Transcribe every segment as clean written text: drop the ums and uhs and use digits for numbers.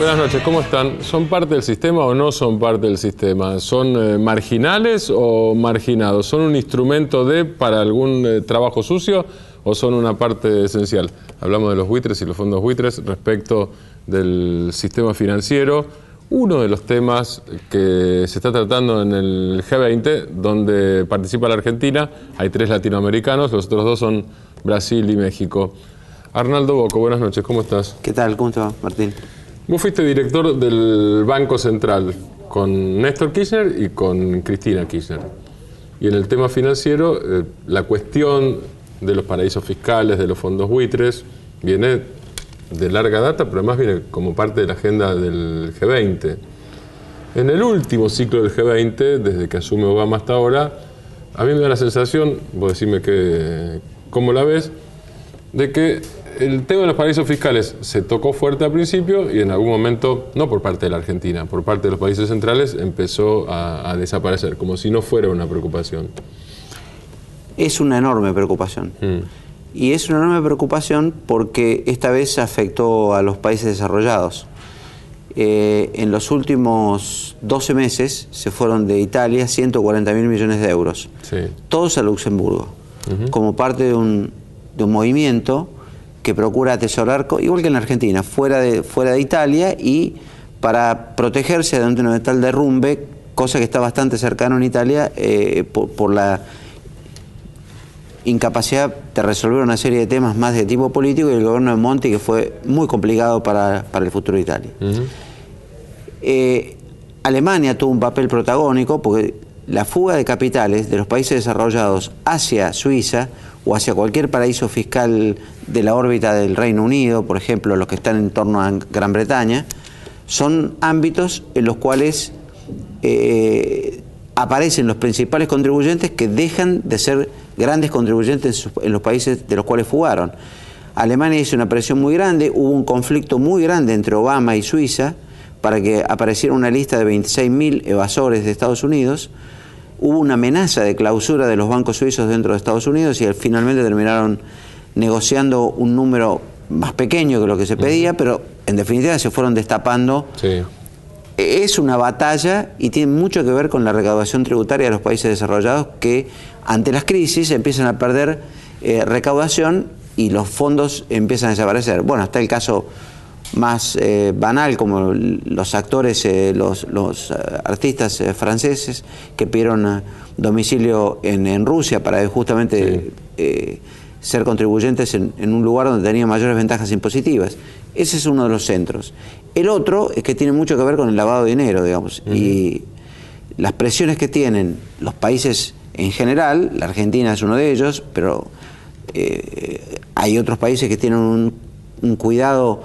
Buenas noches, ¿cómo están? ¿Son parte del sistema o no son parte del sistema? ¿Son marginales o marginados? ¿Son un instrumento para algún trabajo sucio o son una parte esencial? Hablamos de los buitres y los fondos buitres respecto del sistema financiero. Uno de los temas que se está tratando en el G20, donde participa la Argentina, hay 3 latinoamericanos, los otros 2 son Brasil y México. Arnaldo Bocco, buenas noches, ¿cómo estás? ¿Qué tal? ¿Cómo te va, Martín? Vos fuiste director del Banco Central con Néstor Kirchner y con Cristina Kirchner. Y en el tema financiero, la cuestión de los paraísos fiscales, de los fondos buitres, viene de larga data, pero además viene como parte de la agenda del G20. En el último ciclo del G20, desde que asume Obama hasta ahora, a mí me da la sensación, vos decime cómo la ves, de que el tema de los paraísos fiscales se tocó fuerte al principio y en algún momento, no por parte de la Argentina, por parte de los países centrales, empezó a desaparecer, como si no fuera una preocupación. Es una enorme preocupación. Y es una enorme preocupación porque esta vez afectó a los países desarrollados. En los últimos 12 meses se fueron de Italia 140.000 millones de euros. Sí. Todos a Luxemburgo, como parte de un movimiento que procura atesorar, igual que en la Argentina, fuera de Italia, y para protegerse de un eventual derrumbe, cosa que está bastante cercano en Italia por la incapacidad de resolver una serie de temas más de tipo político y el gobierno de Monti, que fue muy complicado para el futuro de Italia. Alemania tuvo un papel protagónico porque la fuga de capitales de los países desarrollados hacia Suiza o hacia cualquier paraíso fiscal de la órbita del Reino Unido, por ejemplo, los que están en torno a Gran Bretaña, son ámbitos en los cuales aparecen los principales contribuyentes que dejan de ser grandes contribuyentes en los países de los cuales fugaron. Alemania hizo una presión muy grande, hubo un conflicto muy grande entre Obama y Suiza para que apareciera una lista de 26.000 evasores de Estados Unidos. Hubo una amenaza de clausura de los bancos suizos dentro de Estados Unidos y finalmente terminaron negociando un número más pequeño que lo que se pedía, pero en definitiva se fueron destapando. Sí. Es una batalla y tiene mucho que ver con la recaudación tributaria de los países desarrollados que ante las crisis empiezan a perder recaudación y los fondos empiezan a desaparecer. Bueno, está el caso más banal, como los actores, los artistas franceses que pidieron domicilio en Rusia para justamente ser contribuyentes en un lugar donde tenían mayores ventajas impositivas. Ese es uno de los centros. El otro es que tiene mucho que ver con el lavado de dinero, digamos, y las presiones que tienen los países en general, la Argentina es uno de ellos, pero hay otros países que tienen un cuidado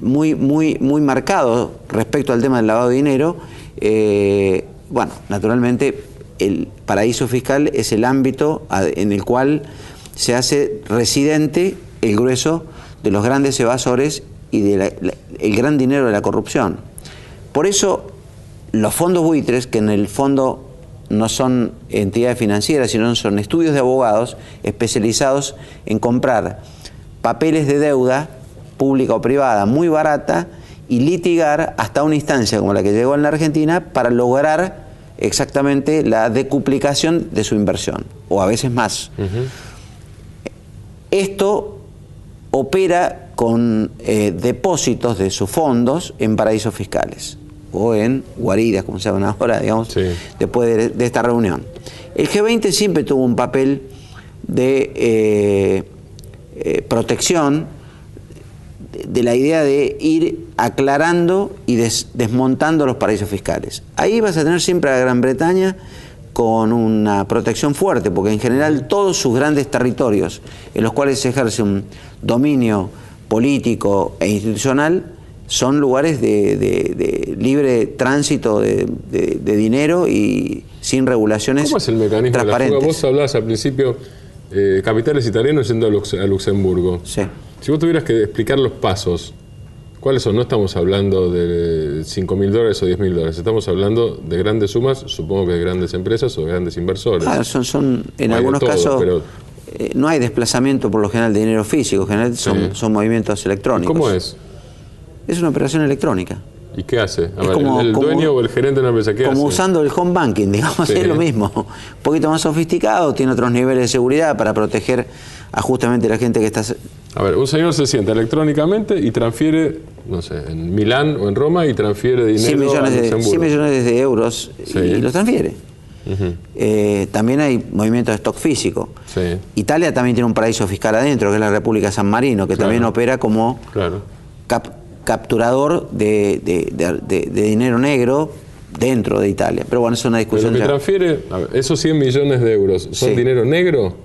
muy marcado respecto al tema del lavado de dinero. Bueno, naturalmente el paraíso fiscal es el ámbito en el cual se hace residente el grueso de los grandes evasores y el gran dinero de la corrupción. Por eso los fondos buitres, que en el fondo no son entidades financieras, sino son estudios de abogados especializados en comprar papeles de deuda pública o privada muy barata y litigar hasta una instancia como la que llegó en la Argentina para lograr exactamente la decuplicación de su inversión, o a veces más. Esto opera con depósitos de sus fondos en paraísos fiscales o en guaridas, como se llaman ahora, digamos, después de esta reunión. El G20 siempre tuvo un papel de protección de la idea de ir aclarando y desmontando los paraísos fiscales. Ahí vas a tener siempre a Gran Bretaña con una protección fuerte, porque en general todos sus grandes territorios en los cuales se ejerce un dominio político e institucional son lugares de libre tránsito de dinero y sin regulaciones transparentes. ¿Cómo es el mecanismo de la fuga? Vos hablabas al principio capitales italianos yendo a Luxemburgo. Sí. Si vos tuvieras que explicar los pasos, ¿cuáles son? No estamos hablando de $5.000 o $10.000, estamos hablando de grandes sumas, supongo que de grandes empresas o de grandes inversores. Son en algunos casos, pero no hay desplazamiento por lo general de dinero físico, en general son movimientos electrónicos. ¿Cómo es? Es una operación electrónica. ¿Y qué hace? A ver, el dueño o el gerente de una empresa, ¿qué hace? Como usando el home banking, digamos, sí. Es lo mismo. Un poquito más sofisticado, tiene otros niveles de seguridad para proteger a justamente la gente que está... A ver, un señor se sienta electrónicamente y transfiere, no sé, en Milán o en Roma, y transfiere dinero 100 millones a Luxemburgo. 100 millones de euros, sí. Y los transfiere. También hay movimiento de stock físico. Sí. Italia también tiene un paraíso fiscal adentro, que es la República de San Marino, que también opera como capturador de dinero negro dentro de Italia. Pero bueno, es una discusión. Pero lo que transfiere, a ver, esos 100 millones de euros, ¿son dinero negro?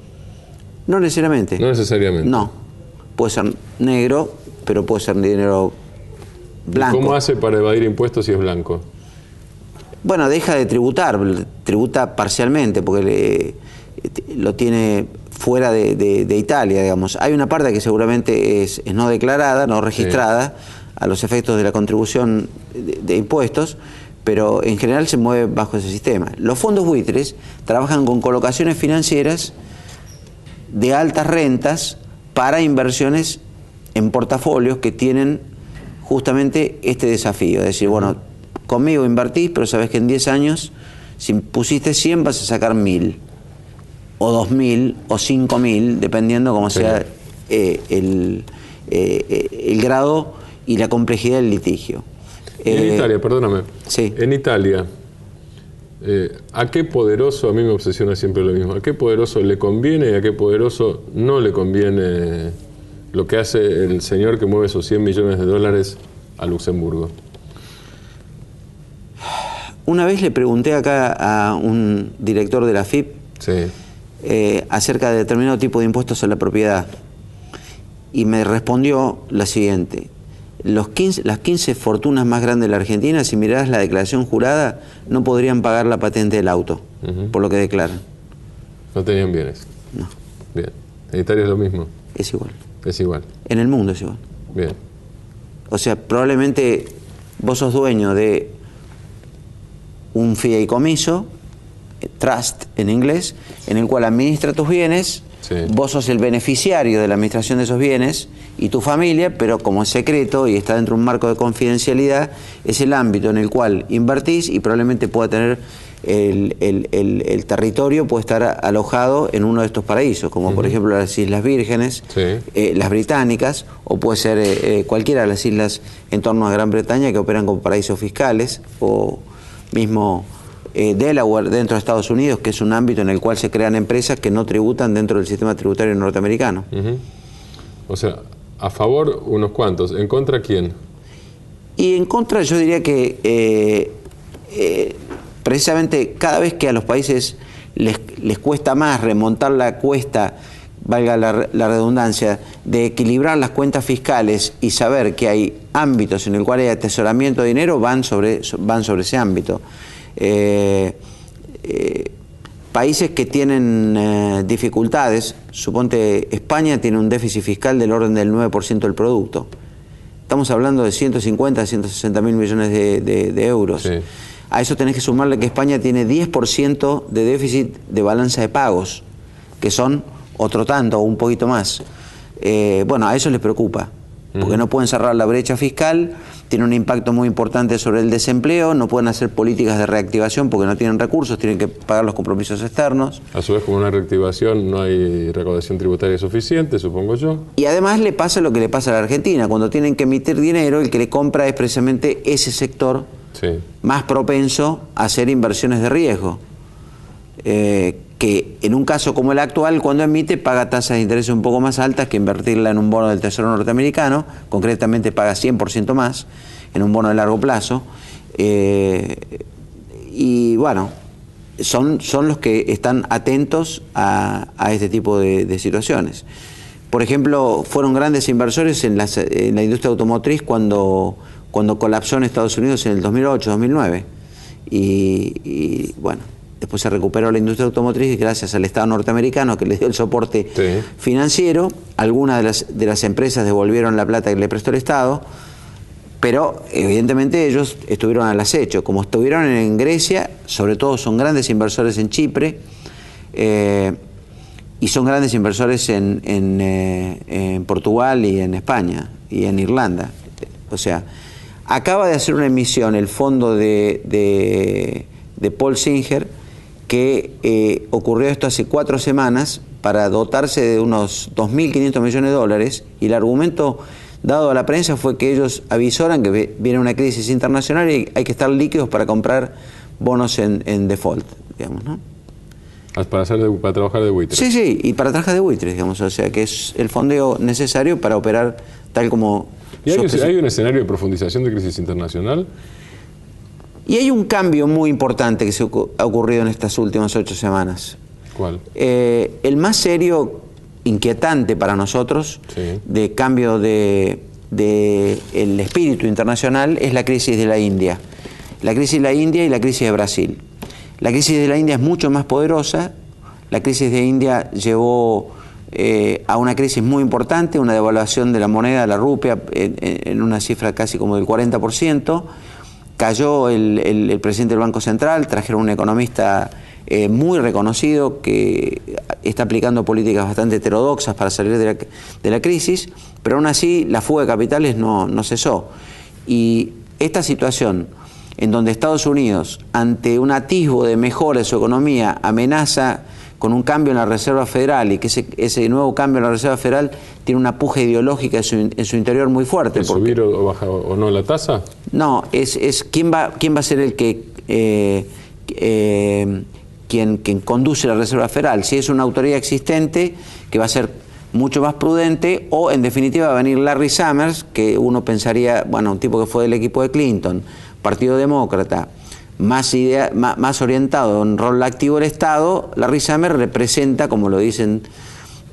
No necesariamente. No necesariamente. No. Puede ser negro, pero puede ser dinero blanco. ¿Y cómo hace para evadir impuestos si es blanco? Bueno, deja de tributar, tributa parcialmente, porque lo tiene fuera de Italia, digamos. Hay una parte que seguramente es no declarada, no registrada, a los efectos de la contribución de impuestos, pero en general se mueve bajo ese sistema. Los fondos buitres trabajan con colocaciones financieras de altas rentas para inversiones en portafolios que tienen justamente este desafío, es decir, bueno, conmigo invertís, pero sabes que en 10 años, si pusiste 100, vas a sacar 1000, o 2000, o 5000, dependiendo cómo sea el grado y la complejidad del litigio. En Italia, perdóname. Sí. En Italia, ¿a qué poderoso, a mí me obsesiona siempre lo mismo, a qué poderoso le conviene y a qué poderoso no le conviene lo que hace el señor que mueve esos 100 millones de dólares a Luxemburgo? Una vez le pregunté acá a un director de la FIP acerca de determinado tipo de impuestos a la propiedad, y me respondió la siguiente: las 15 fortunas más grandes de la Argentina, si mirás la declaración jurada, no podrían pagar la patente del auto, por lo que declaran. No tenían bienes. No. Bien. ¿En Italia es lo mismo? Es igual. Es igual. En el mundo es igual. Bien. O sea, probablemente vos sos dueño de un fideicomiso, trust en inglés, en el cual administra tus bienes, vos sos el beneficiario de la administración de esos bienes y tu familia, pero como es secreto y está dentro de un marco de confidencialidad, es el ámbito en el cual invertís y probablemente pueda tener el territorio, puede estar alojado en uno de estos paraísos, como por ejemplo las Islas Vírgenes, las británicas, o puede ser cualquiera de las islas en torno a Gran Bretaña que operan como paraísos fiscales, o mismo Delaware dentro de Estados Unidos, que es un ámbito en el cual se crean empresas que no tributan dentro del sistema tributario norteamericano. O sea, a favor unos cuantos, ¿en contra quién? Y en contra yo diría que precisamente cada vez que a los países les cuesta más remontar la cuesta, valga la redundancia, de equilibrar las cuentas fiscales y saber que hay ámbitos en el cual hay atesoramiento de dinero, van sobre ese ámbito. Países que tienen dificultades, suponte España tiene un déficit fiscal del orden del 9% del producto. Estamos hablando de 150 a 160 mil millones de euros. A eso tenés que sumarle que España tiene 10% de déficit de balanza de pagos, que son otro tanto o un poquito más. Bueno, a eso les preocupa, porque no pueden cerrar la brecha fiscal, tiene un impacto muy importante sobre el desempleo, no pueden hacer políticas de reactivación porque no tienen recursos, tienen que pagar los compromisos externos. A su vez, como una reactivación no hay recaudación tributaria suficiente, supongo yo. Y además le pasa lo que le pasa a la Argentina, cuando tienen que emitir dinero, el que le compra es precisamente ese sector más propenso a hacer inversiones de riesgo. Que en un caso como el actual, cuando emite, paga tasas de interés un poco más altas que invertirla en un bono del Tesoro norteamericano, concretamente paga 100% más en un bono de largo plazo, y bueno, son los que están atentos a este tipo de situaciones. Por ejemplo, fueron grandes inversores en la industria automotriz cuando colapsó en Estados Unidos en el 2008-2009, y bueno, después se recuperó la industria automotriz gracias al Estado norteamericano que le dio el soporte financiero. Algunas de las empresas devolvieron la plata que le prestó el Estado, pero evidentemente ellos estuvieron al acecho. Como estuvieron en Grecia, sobre todo son grandes inversores en Chipre, y son grandes inversores en Portugal y en España y en Irlanda. O sea, acaba de hacer una emisión el fondo de Paul Singer, que ocurrió esto hace 4 semanas, para dotarse de unos 2.500 millones de dólares, y el argumento dado a la prensa fue que ellos avisoran que viene una crisis internacional y hay que estar líquidos para comprar bonos en default, digamos, ¿no? Para trabajar de buitres. Sí, sí, y para trabajar de buitres, digamos, o sea que es el fondeo necesario para operar tal como... ¿Y hay un escenario de profundización de crisis internacional? Y hay un cambio muy importante que ha ocurrido en estas últimas 8 semanas. ¿Cuál? El más serio, inquietante para nosotros, sí, de cambio de el espíritu internacional, es la crisis de la India. La crisis de la India y la crisis de Brasil. La crisis de la India es mucho más poderosa. La crisis de India llevó a una crisis muy importante, una devaluación de la moneda, la rupia, en una cifra casi como del 40%. Cayó el presidente del Banco Central, trajeron un economista muy reconocido que está aplicando políticas bastante heterodoxas para salir de la crisis, pero aún así la fuga de capitales no cesó. Y esta situación, en donde Estados Unidos, ante un atisbo de mejora de su economía, amenaza con un cambio en la Reserva Federal, y que ese nuevo cambio en la Reserva Federal tiene una puja ideológica en su interior muy fuerte. ¿Subir o bajar o no la tasa? No, es quién va a ser el que quien conduce la Reserva Federal. Si es una autoridad existente que va a ser mucho más prudente, o en definitiva va a venir Larry Summers, que uno pensaría, bueno, un tipo que fue del equipo de Clinton, Partido Demócrata, más orientado en rol activo del Estado. Larry Summers representa, como lo dicen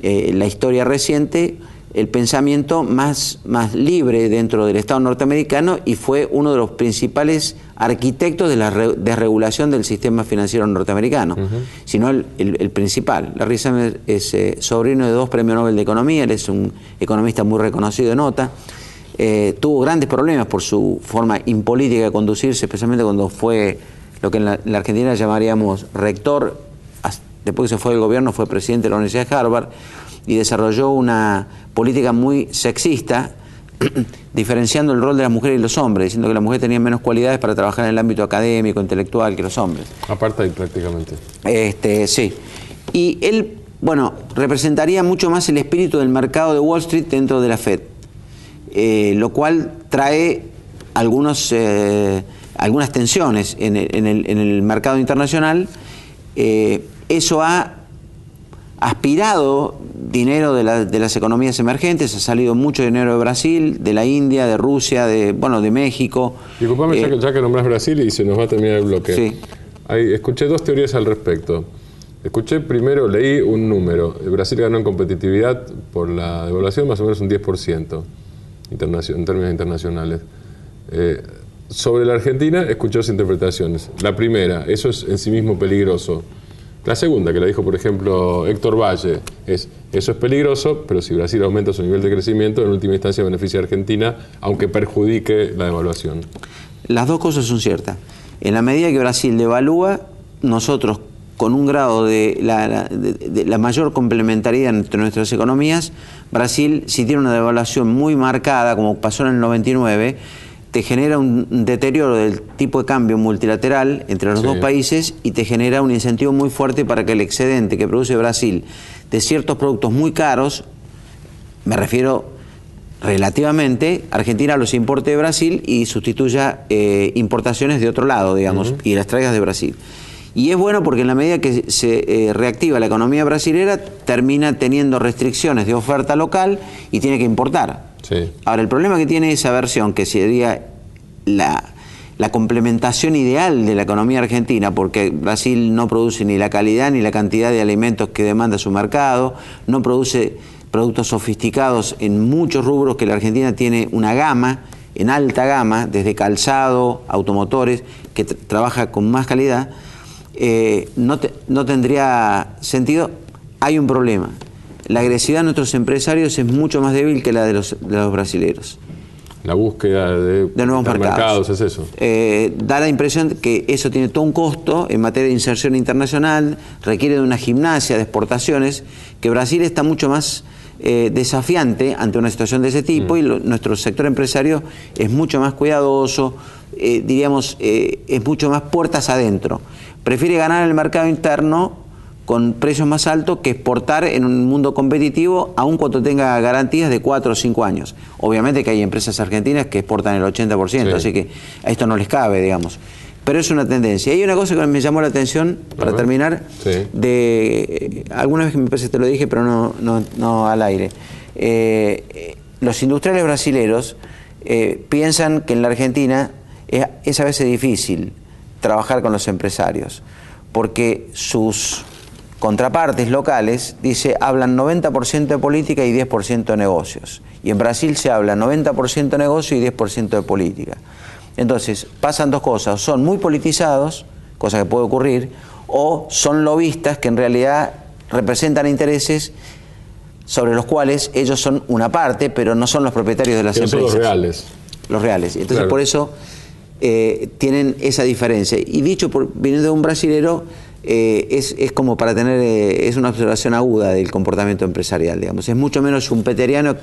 la historia reciente, el pensamiento más libre dentro del Estado norteamericano, y fue uno de los principales arquitectos de la desregulación del sistema financiero norteamericano, sino el principal. Larry Summers es sobrino de 2 premios Nobel de Economía, él es un economista muy reconocido de nota. Tuvo grandes problemas por su forma impolítica de conducirse, especialmente cuando fue lo que en la Argentina llamaríamos rector. Después que se fue del gobierno, fue presidente de la Universidad de Harvard y desarrolló una política muy sexista, diferenciando el rol de las mujeres y los hombres, diciendo que las mujeres tenían menos cualidades para trabajar en el ámbito académico, intelectual, que los hombres. Apartheid prácticamente. Sí. Y él, bueno, representaría mucho más el espíritu del mercado de Wall Street dentro de la Fed. Lo cual trae algunas tensiones en el mercado internacional. Eso ha aspirado dinero de las economías emergentes, ha salido mucho dinero de Brasil, de la India, de Rusia, de México. Disculpame, ya que nombrás Brasil y se nos va a terminar el bloque. Sí. Escuché 2 teorías al respecto. Primero leí un número. Brasil ganó en competitividad por la devaluación más o menos un 10%. En términos internacionales. Sobre la Argentina escuché 2 interpretaciones. La primera, eso es en sí mismo peligroso. La segunda, que la dijo por ejemplo Héctor Valle, eso es peligroso, pero si Brasil aumenta su nivel de crecimiento, en última instancia beneficia a Argentina, aunque perjudique la devaluación. Las 2 cosas son ciertas. En la medida que Brasil devalúa, nosotros, con un grado de la mayor complementariedad entre nuestras economías, Brasil, si tiene una devaluación muy marcada, como pasó en el 99, te genera un deterioro del tipo de cambio multilateral entre los 2 países, y te genera un incentivo muy fuerte para que el excedente que produce Brasil de ciertos productos muy caros, me refiero relativamente, Argentina los importe de Brasil y sustituya importaciones de otro lado, digamos, y las traigas de Brasil. Y es bueno porque en la medida que se reactiva la economía brasilera, termina teniendo restricciones de oferta local y tiene que importar. Sí. Ahora, el problema que tiene esa versión, que sería la complementación ideal de la economía argentina, porque Brasil no produce ni la calidad ni la cantidad de alimentos que demanda su mercado, no produce productos sofisticados en muchos rubros, que la Argentina tiene una gama, en alta gama, desde calzado, automotores, que trabaja con más calidad. No tendría sentido. Hay un problema. La agresividad de nuestros empresarios es mucho más débil que la de los brasileros. La búsqueda de nuevos mercados es eso. Da la impresión de que eso tiene todo un costo en materia de inserción internacional, requiere de una gimnasia de exportaciones, que Brasil está mucho más desafiante ante una situación de ese tipo, y nuestro sector empresario es mucho más cuidadoso, diríamos, es mucho más puertas adentro. Prefiere ganar en el mercado interno con precios más altos que exportar en un mundo competitivo, aun cuando tenga garantías de 4 o 5 años. Obviamente que hay empresas argentinas que exportan el 80%, sí, así que a esto no les cabe, digamos. Pero es una tendencia. Hay una cosa que me llamó la atención, para terminar, sí, alguna vez que me parece que te lo dije, pero no al aire. Los industriales brasileros piensan que en la Argentina es a veces difícil trabajar con los empresarios, porque sus contrapartes locales, hablan 90% de política y 10% de negocios. Y en Brasil se habla 90% de negocio y 10% de política. Entonces, pasan dos cosas: son muy politizados, cosa que puede ocurrir, o son lobistas que en realidad representan intereses sobre los cuales ellos son una parte, pero no son los propietarios de las empresas. Son los reales. Los reales. Entonces, claro, por eso tienen esa diferencia. Y dicho viniendo de un brasilero, es como para tener, es una observación aguda del comportamiento empresarial, digamos. Es mucho menos schumpeteriano,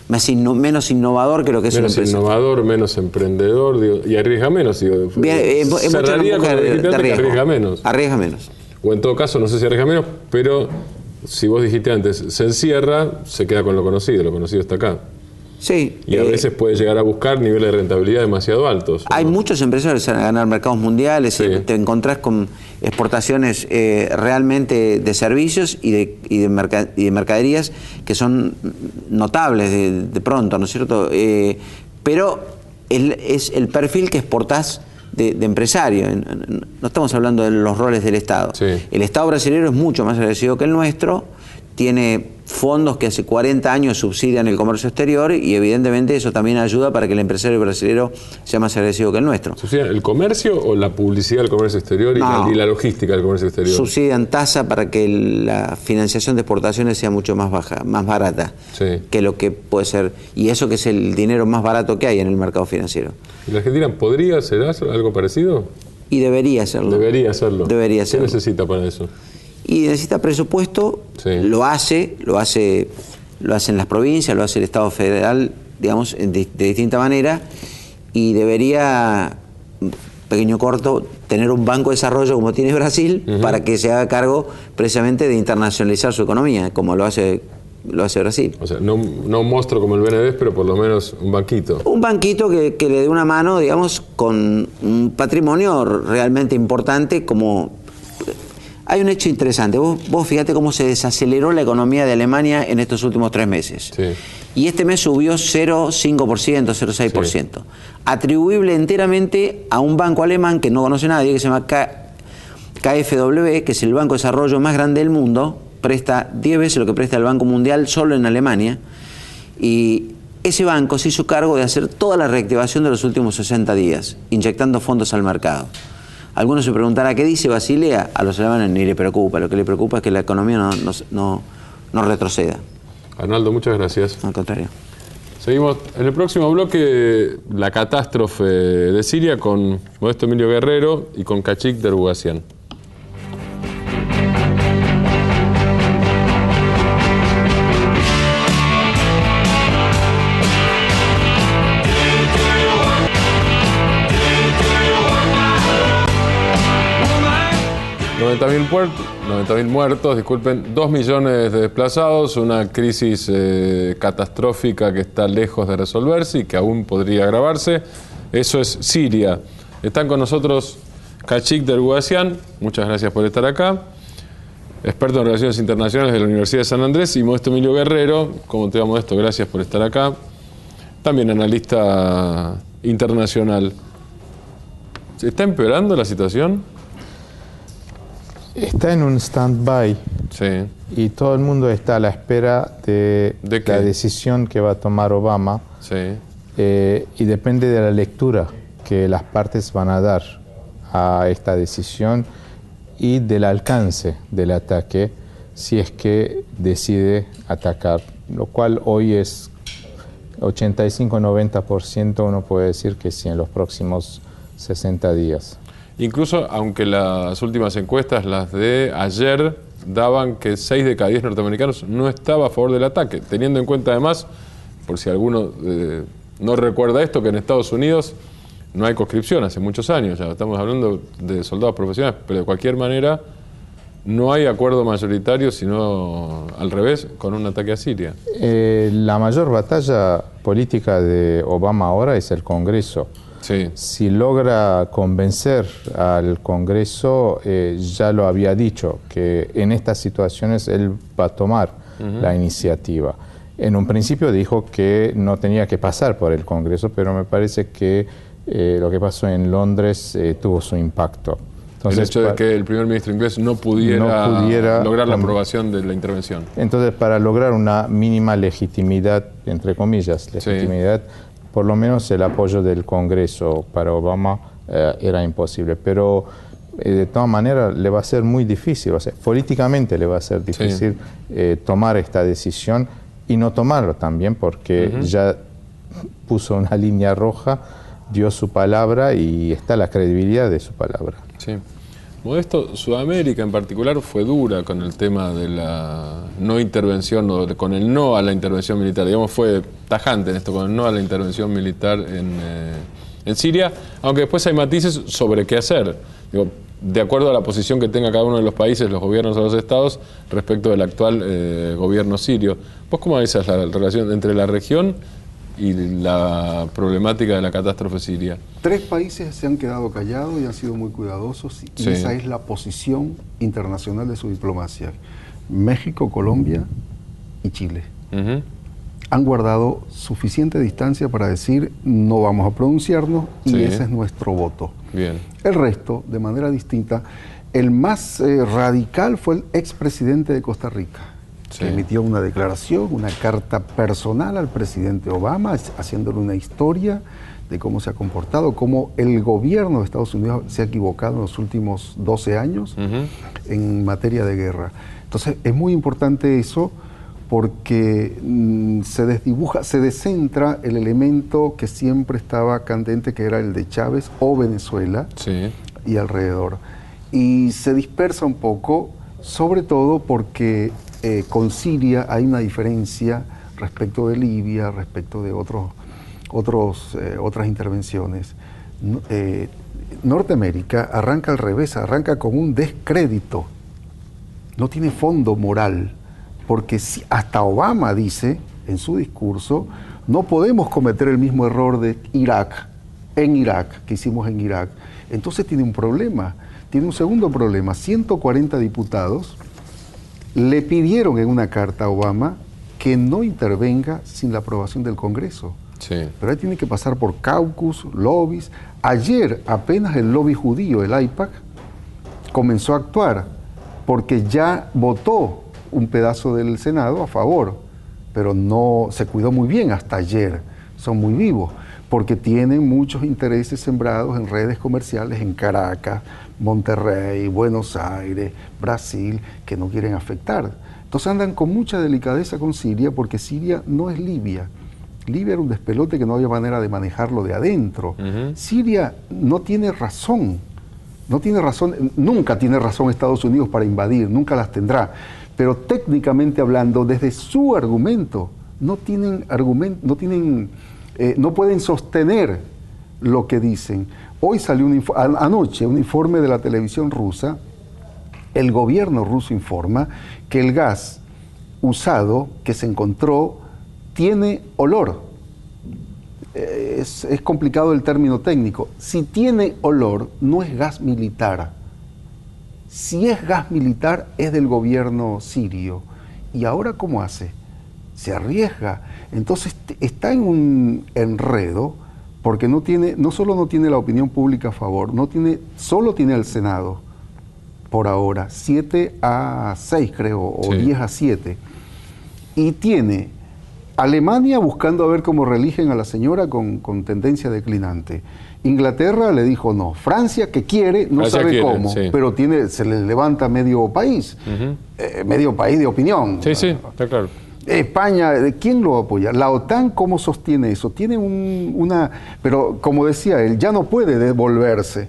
menos innovador que lo que es una empresa. Menos innovador, menos emprendedor, digo, y arriesga menos. Digo, cerraría con el dijiste que arriesga menos. Arriesga menos. O en todo caso, no sé si arriesga menos, pero si vos dijiste antes, se encierra, se queda con lo conocido está acá. Sí. Y a veces puede llegar a buscar niveles de rentabilidad demasiado altos. Hay muchos empresarios que van a ganar mercados mundiales, sí, te encontrás con exportaciones realmente de servicios y de mercaderías que son notables de pronto, ¿no es cierto? Pero es el perfil que exportás de empresario. No estamos hablando de los roles del Estado. Sí. El Estado brasileño es mucho más agresivo que el nuestro, tiene fondos que hace 40 años subsidian el comercio exterior, y evidentemente eso también ayuda para que el empresario brasileño sea más agresivo que el nuestro. ¿Subsidian el comercio o la publicidad del comercio exterior y la logística del comercio exterior? Subsidian tasa para que la financiación de exportaciones sea mucho más baja, más barata, sí, que lo que puede ser, y eso que es el dinero más barato que hay en el mercado financiero. ¿Y la Argentina podría hacer algo parecido? Y debería hacerlo. Debería hacerlo. Debería hacerlo. ¿Qué necesita para eso? Y necesita presupuesto, sí, lo hace en las provincias, lo hace el Estado federal, digamos, de distinta manera, y debería, pequeño corto, tener un banco de desarrollo como tiene Brasil, para que se haga cargo precisamente de internacionalizar su economía, como lo hace Brasil. O sea, no un monstruo como el BNDES, pero por lo menos un banquito. Un banquito que le dé una mano, digamos, con un patrimonio realmente importante. Como hay un hecho interesante, vos fíjate cómo se desaceleró la economía de Alemania en estos últimos 3 meses. Sí. Y este mes subió 0,5%, 0,6%. Sí. Atribuible enteramente a un banco alemán que no conoce nadie, que se llama KfW, que es el banco de desarrollo más grande del mundo, presta 10 veces lo que presta el Banco Mundial solo en Alemania, y ese banco se hizo cargo de hacer toda la reactivación de los últimos 60 días, inyectando fondos al mercado. Algunos se preguntarán, ¿qué dice Basilea? A los alemanes ni le preocupa, lo que le preocupa es que la economía no retroceda. Arnaldo, muchas gracias. Al contrario. Seguimos en el próximo bloque, la catástrofe de Siria, con Modesto Emilio Guerrero y con Khachik Derboughazian. $90.000 muertos, disculpen, 2 millones de desplazados, una crisis catastrófica que está lejos de resolverse y que aún podría agravarse. Eso es Siria. Están con nosotros Khachik Derboughazian, muchas gracias por estar acá, experto en relaciones internacionales de la Universidad de San Andrés, y Modesto Emilio Guerrero. ¿Cómo te va, Modesto? Gracias por estar acá. También analista internacional. ¿Está empeorando la situación? Está en un stand-by, sí, y todo el mundo está a la espera de la decisión que va a tomar Obama, sí, y depende de la lectura que las partes van a dar a esta decisión y del alcance del ataque, si es que decide atacar, lo cual hoy es 85-90%, uno puede decir que sí en los próximos 60 días. Incluso, aunque las últimas encuestas, las de ayer, daban que 6 de cada 10 norteamericanos no estaba a favor del ataque, teniendo en cuenta además, por si alguno no recuerda esto, que en Estados Unidos no hay conscripción hace muchos años, ya estamos hablando de soldados profesionales, pero de cualquier manera no hay acuerdo mayoritario, sino al revés, con un ataque a Siria. La mayor batalla política de Obama ahora es el Congreso. Sí. Si logra convencer al Congreso, ya lo había dicho, que en estas situaciones él va a tomar la iniciativa. En un principio dijo que no tenía que pasar por el Congreso, pero me parece que lo que pasó en Londres tuvo su impacto. Entonces, el hecho de que el primer ministro inglés no pudiera lograr la aprobación de la intervención. Entonces, para lograr una mínima legitimidad, entre comillas, legitimidad, por lo menos el apoyo del Congreso para Obama era imposible. Pero de todas maneras le va a ser muy difícil, o sea, políticamente le va a ser difícil tomar esta decisión y no tomarlo también, porque ya puso una línea roja, dio su palabra y está la credibilidad de su palabra. Sí. Modesto, Sudamérica en particular fue dura con el tema de la no intervención, o con el no a la intervención militar. Digamos, fue tajante en esto, con el no a la intervención militar en Siria, aunque después hay matices sobre qué hacer. Digo, de acuerdo a la posición que tenga cada uno de los países, los gobiernos de los estados, respecto del actual gobierno sirio. ¿Vos cómo ves la relación entre la región y la problemática de la catástrofe siria? 3 países se han quedado callados y han sido muy cuidadosos, y esa es la posición internacional de su diplomacia. México, Colombia y Chile. Han guardado suficiente distancia para decir no vamos a pronunciarnos, y ese es nuestro voto. Bien. El resto, de manera distinta. El más radical fue el expresidente de Costa Rica, que emitió una declaración, una carta personal al presidente Obama, haciéndole una historia de cómo se ha comportado, cómo el gobierno de Estados Unidos se ha equivocado en los últimos 12 años en materia de guerra. Entonces, es muy importante eso, porque se desdibuja, se descentra el elemento que siempre estaba candente, que era el de Chávez o Venezuela y alrededor. Y se dispersa un poco, sobre todo porque con Siria hay una diferencia respecto de Libia, respecto de otras intervenciones. Norteamérica arranca al revés, arranca con un descrédito, no tiene fondo moral, porque si hasta Obama dice en su discurso, no podemos cometer el mismo error de Irak, que hicimos en Irak. Entonces tiene un problema, tiene un segundo problema. 140 diputados le pidieron en una carta a Obama que no intervenga sin la aprobación del Congreso. Pero ahí tiene que pasar por caucus, lobbies. Ayer apenas el lobby judío, el AIPAC, comenzó a actuar, porque ya votó un pedazo del Senado a favor, pero no se cuidó muy bien hasta ayer. Son muy vivos, porque tienen muchos intereses sembrados en redes comerciales en Caracas, Monterrey, Buenos Aires, Brasil, que no quieren afectar. Entonces andan con mucha delicadeza con Siria, porque Siria no es Libia. Libia era un despelote que no había manera de manejarlo de adentro. Siria no tiene razón, nunca tiene razón Estados Unidos para invadir, nunca las tendrá. Pero técnicamente hablando, desde su argumento, no pueden sostener lo que dicen. Hoy salió anoche un informe de la televisión rusa. El gobierno ruso informa que el gas usado que se encontró tiene olor. Es complicado el término técnico. Si tiene olor, no es gas militar. Si es gas militar, es del gobierno sirio. ¿Y ahora cómo hace? Se arriesga. Entonces está en un enredo, porque no solo no tiene la opinión pública a favor, solo tiene al Senado, por ahora, 7-6 creo, o 10-7. Y tiene Alemania buscando a ver cómo reeligen a la señora con tendencia declinante. Inglaterra le dijo no. Francia, que quiere, no sabe cómo, pero se le levanta medio país, medio país de opinión. Está claro. España, ¿quién lo apoya? La OTAN, ¿cómo sostiene eso? Tiene pero como decía él, ya no puede devolverse.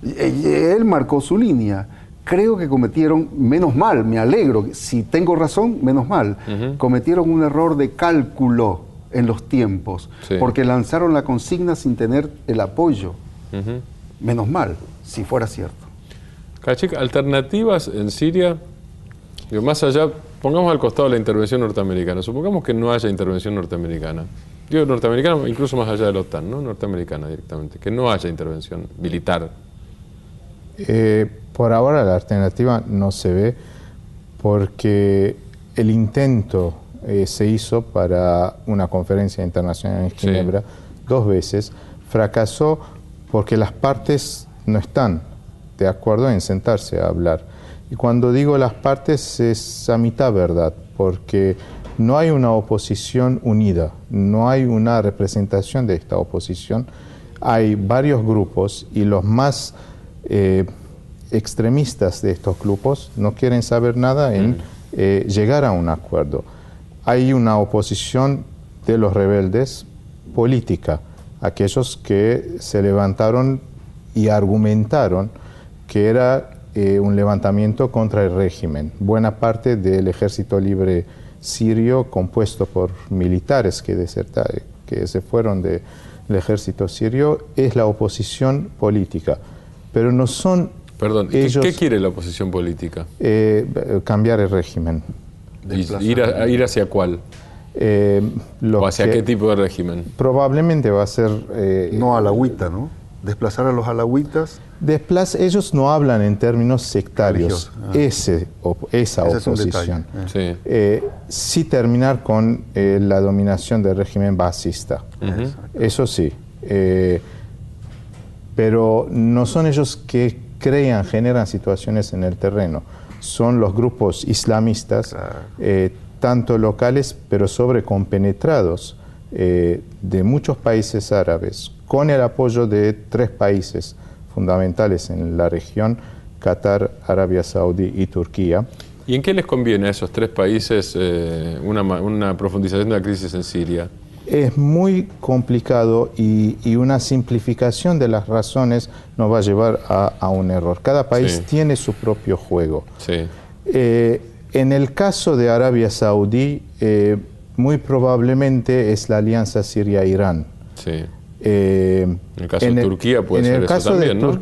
Él marcó su línea. creo que cometieron, menos mal, me alegro, si tengo razón, menos mal, cometieron un error de cálculo en los tiempos, porque lanzaron la consigna sin tener el apoyo. Menos mal, si fuera cierto. Khachik, alternativas en Siria, digo, más allá, pongamos al costado la intervención norteamericana, supongamos que no haya intervención norteamericana. Digo norteamericana incluso más allá de la OTAN, ¿no? Norteamericana directamente, que no haya intervención militar. Por ahora la alternativa no se ve porque el intento se hizo para una conferencia internacional en Ginebra 2 veces, fracasó porque las partes no están de acuerdo en sentarse a hablar. Y cuando digo las partes es a mitad verdad, porque no hay una oposición unida, no hay una representación de esta oposición. Hay varios grupos y los más extremistas de estos grupos no quieren saber nada en llegar a un acuerdo. Hay una oposición de los rebeldes política, aquellos que se levantaron y argumentaron que era un levantamiento contra el régimen. Buena parte del ejército libre sirio, compuesto por militares que se fueron del ejército sirio, es la oposición política. Pero no son ellos... ¿Qué quiere la oposición política? Cambiar el régimen. ¿Ir hacia cuál? ¿O hacia qué tipo de régimen? Probablemente va a ser... no alawita, ¿no? Desplazar a los alawitas. Ellos no hablan en términos sectarios. Esa oposición. Sí terminar con la dominación del régimen basista. Eso sí. Pero no son ellos que generan situaciones en el terreno. Son los grupos islamistas, tanto locales, pero sobrecompenetrados de muchos países árabes, con el apoyo de 3 países fundamentales en la región: Qatar, Arabia Saudí y Turquía. ¿Y en qué les conviene a esos 3 países una profundización de la crisis en Siria? Es muy complicado y una simplificación de las razones nos va a llevar a un error. Cada país tiene su propio juego. En el caso de Arabia Saudí, muy probablemente es la alianza Siria-Irán. En el caso de Turquía puede ser eso también, ¿no?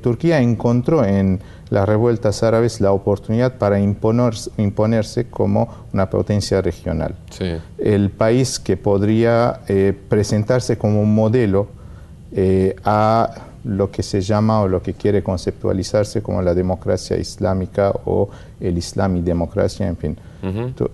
Turquía encontró en las revueltas árabes la oportunidad para imponerse como una potencia regional. El país que podría presentarse como un modelo a lo que se llama o lo que quiere conceptualizarse como la democracia islámica o el islam y democracia, en fin,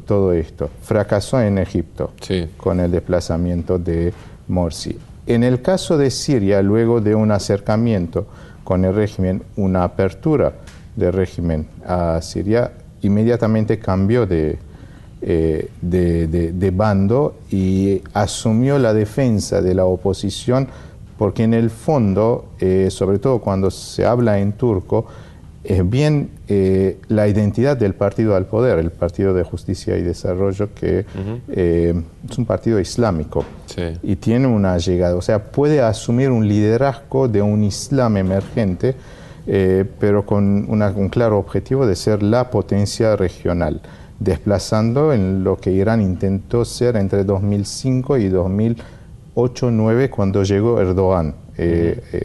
todo esto. Fracasó en Egipto con el desplazamiento de Morsi. En el caso de Siria, luego de un acercamiento con el régimen, una apertura del régimen a Siria, inmediatamente cambió de bando y asumió la defensa de la oposición, porque en el fondo, sobre todo cuando se habla en turco, es bien la identidad del partido al poder, el Partido de Justicia y Desarrollo, que es un partido islámico y tiene una llegada, o sea, puede asumir un liderazgo de un islam emergente, pero con un claro objetivo de ser la potencia regional, desplazando en lo que Irán intentó ser entre 2005 y 2008-2009 cuando llegó Erdogan.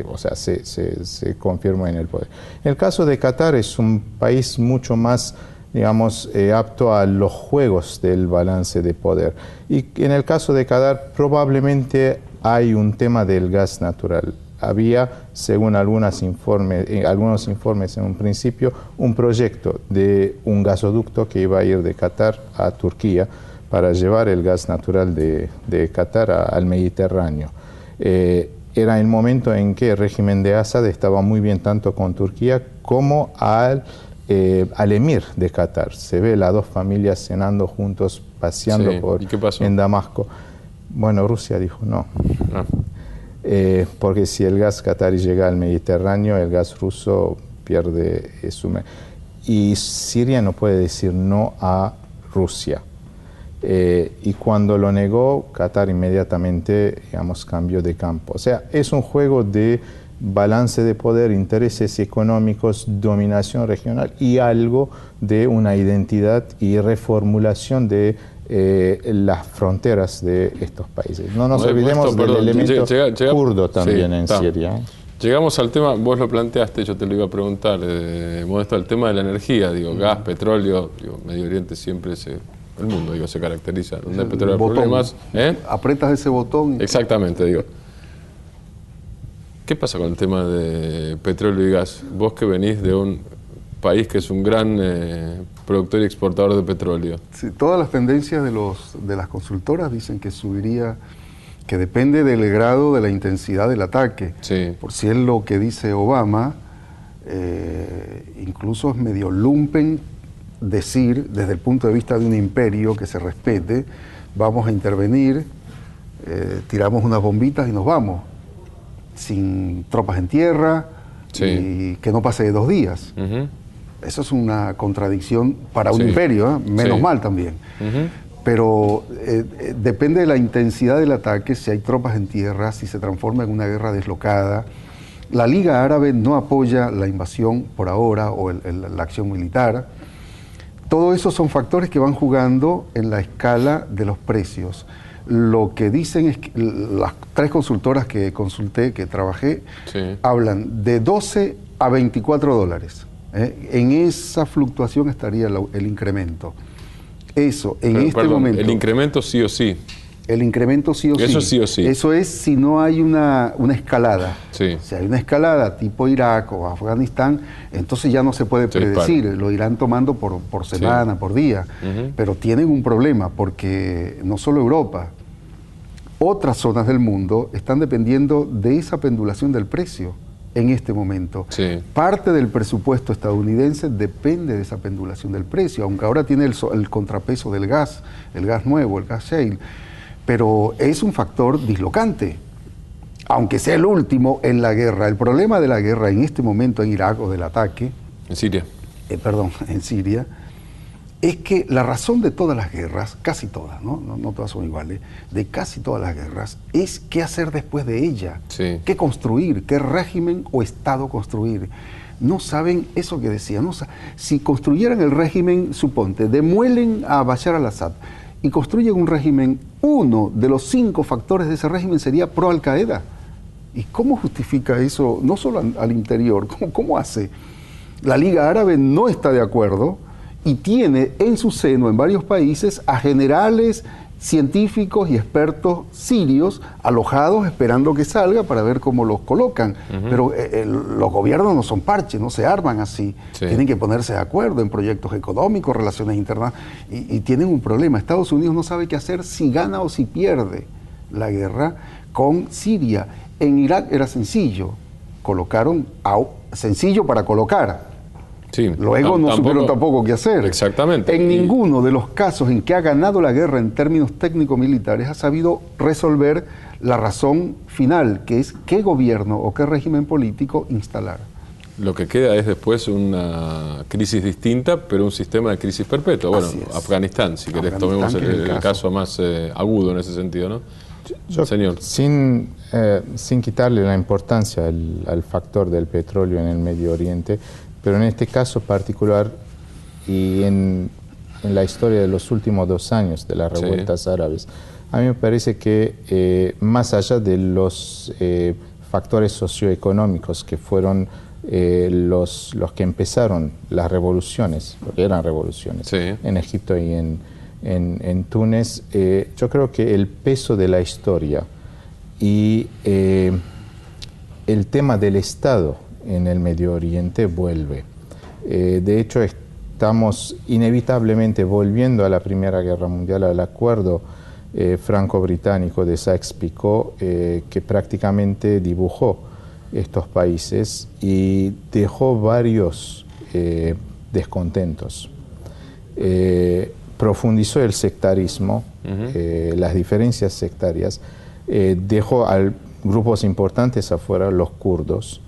O sea, se confirmó en el poder. En el caso de Qatar es un país mucho más, digamos, apto a los juegos del balance de poder. Y en el caso de Qatar probablemente hay un tema del gas natural. Había, según algunos informes en un principio, un proyecto de un gasoducto que iba a ir de Qatar a Turquía para llevar el gas natural de Qatar al Mediterráneo. Era el momento en que el régimen de Assad estaba muy bien tanto con Turquía como al emir de Qatar. Se ve las 2 familias cenando juntos, paseando en Damasco. Bueno, Rusia dijo no. Porque si el gas qatarí llega al Mediterráneo, el gas ruso pierde su... Y Siria no puede decir no a Rusia. Y cuando lo negó, Qatar inmediatamente, digamos, cambió de campo. O sea, es un juego de balance de poder, intereses económicos, dominación regional y algo de una identidad y reformulación de las fronteras de estos países. No nos olvidemos del elemento kurdo también en Siria. Llegamos al tema, vos lo planteaste, yo te lo iba a preguntar, Modesto, el tema de la energía, gas, petróleo, Medio Oriente siempre el mundo se caracteriza, donde hay petróleo hay problemas. Apretas ese botón. Exactamente, ¿Qué pasa con el tema de petróleo y gas? Vos que venís de un país que es un gran productor y exportador de petróleo. Sí, todas las tendencias de las consultoras dicen que subiría, que depende del grado de la intensidad del ataque. Sí. Por si es lo que dice Obama, incluso es medio lumpen decir, desde el punto de vista de un imperio que se respete, vamos a intervenir, tiramos unas bombitas y nos vamos, sin tropas en tierra, y que no pase de 2 días. Eso es una contradicción para un imperio, menos mal también. Pero depende de la intensidad del ataque, si hay tropas en tierra, si se transforma en una guerra deslocada. La Liga Árabe no apoya la invasión por ahora o la acción militar. Todo eso son factores que van jugando en la escala de los precios. Lo que dicen es que las 3 consultoras que consulté, que trabajé, hablan de 12 a 24 dólares. En esa fluctuación estaría el incremento. Eso, momento. El incremento sí o sí. El incremento sí o sí. Eso sí o sí. Eso es si no hay una escalada. Sí. Si hay una escalada tipo Irak o Afganistán, entonces ya no se puede predecir. Lo irán tomando por semana, por día. Pero tienen un problema porque no solo Europa, otras zonas del mundo están dependiendo de esa pendulación del precio en este momento. Parte del presupuesto estadounidense depende de esa pendulación del precio, aunque ahora tiene el contrapeso del gas, el gas nuevo, el gas shale, pero es un factor dislocante, aunque sea el último en la guerra. El problema de la guerra en este momento en Irak, o del ataque... En Siria. En Siria, es que la razón de todas las guerras, casi todas, no todas son iguales, de casi todas las guerras, es qué hacer después de ella, qué construir, qué régimen o Estado construir. No saben eso que decía, si construyeran el régimen, suponte, demuelen a Bashar al-Assad y construyen un régimen, uno de los 5 factores de ese régimen sería pro-Al-Qaeda. ¿Y cómo justifica eso, no solo al interior, cómo hace? La Liga Árabe no está de acuerdo, y tiene en su seno, en varios países, a generales, científicos y expertos sirios alojados esperando que salga para ver cómo los colocan. Pero los gobiernos no son parches, no se arman así. Tienen que ponerse de acuerdo en proyectos económicos, relaciones internas, y tienen un problema. Estados Unidos no sabe qué hacer si gana o si pierde la guerra con Siria. En Irak era sencillo, sencillo para colocar. Luego no supieron tampoco qué hacer. Exactamente. En ninguno de los casos en que ha ganado la guerra en términos técnico-militares ha sabido resolver la razón final, que es qué gobierno o qué régimen político instalar. Lo que queda es después una crisis distinta, pero un sistema de crisis perpetua. Bueno, Afganistán, si querés, tomemos el caso más agudo en ese sentido, ¿no? Señor. Sin quitarle la importancia al factor del petróleo en el Medio Oriente, pero en este caso particular y en la historia de los últimos 2 años de las revueltas árabes, a mí me parece que más allá de los factores socioeconómicos que fueron los que empezaron las revoluciones, porque eran revoluciones, en Egipto y en Túnez, yo creo que el peso de la historia y el tema del Estado en el Medio Oriente vuelve. De hecho, estamos inevitablemente volviendo a la Primera Guerra Mundial, al acuerdo franco-británico de Sykes-Picot, que prácticamente dibujó estos países y dejó varios descontentos. Profundizó el sectarismo, las diferencias sectarias, dejó a grupos importantes afuera, los kurdos,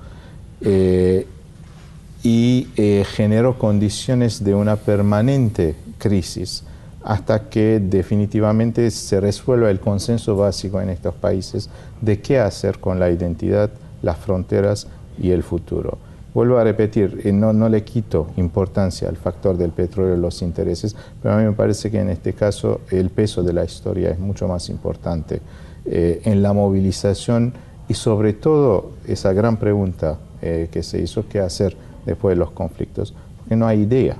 y generó condiciones de una permanente crisis hasta que definitivamente se resuelva el consenso básico en estos países de qué hacer con la identidad las fronteras y el futuro. Vuelvo a repetir, no le quito importancia al factor del petróleo y los intereses, pero a mí me parece que en este caso el peso de la historia es mucho más importante en la movilización y sobre todo esa gran pregunta que se hizo, ¿qué hacer después de los conflictos? Porque no hay idea,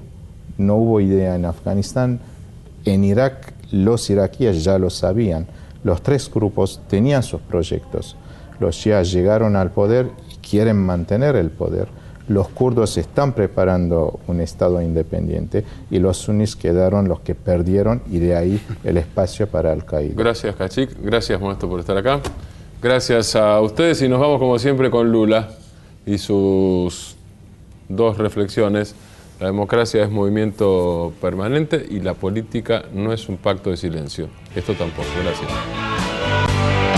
no hubo idea en Afganistán, en Irak los iraquíes ya lo sabían, los tres grupos tenían sus proyectos, los shias llegaron al poder y quieren mantener el poder, los kurdos están preparando un estado independiente y los sunnis quedaron los que perdieron y de ahí el espacio para Al-Qaeda. Gracias, Khachik, gracias, maestro, por estar acá. Gracias a ustedes y nos vamos como siempre con Lula y sus dos reflexiones. La democracia es movimiento permanente y la política no es un pacto de silencio. Esto tampoco. Gracias.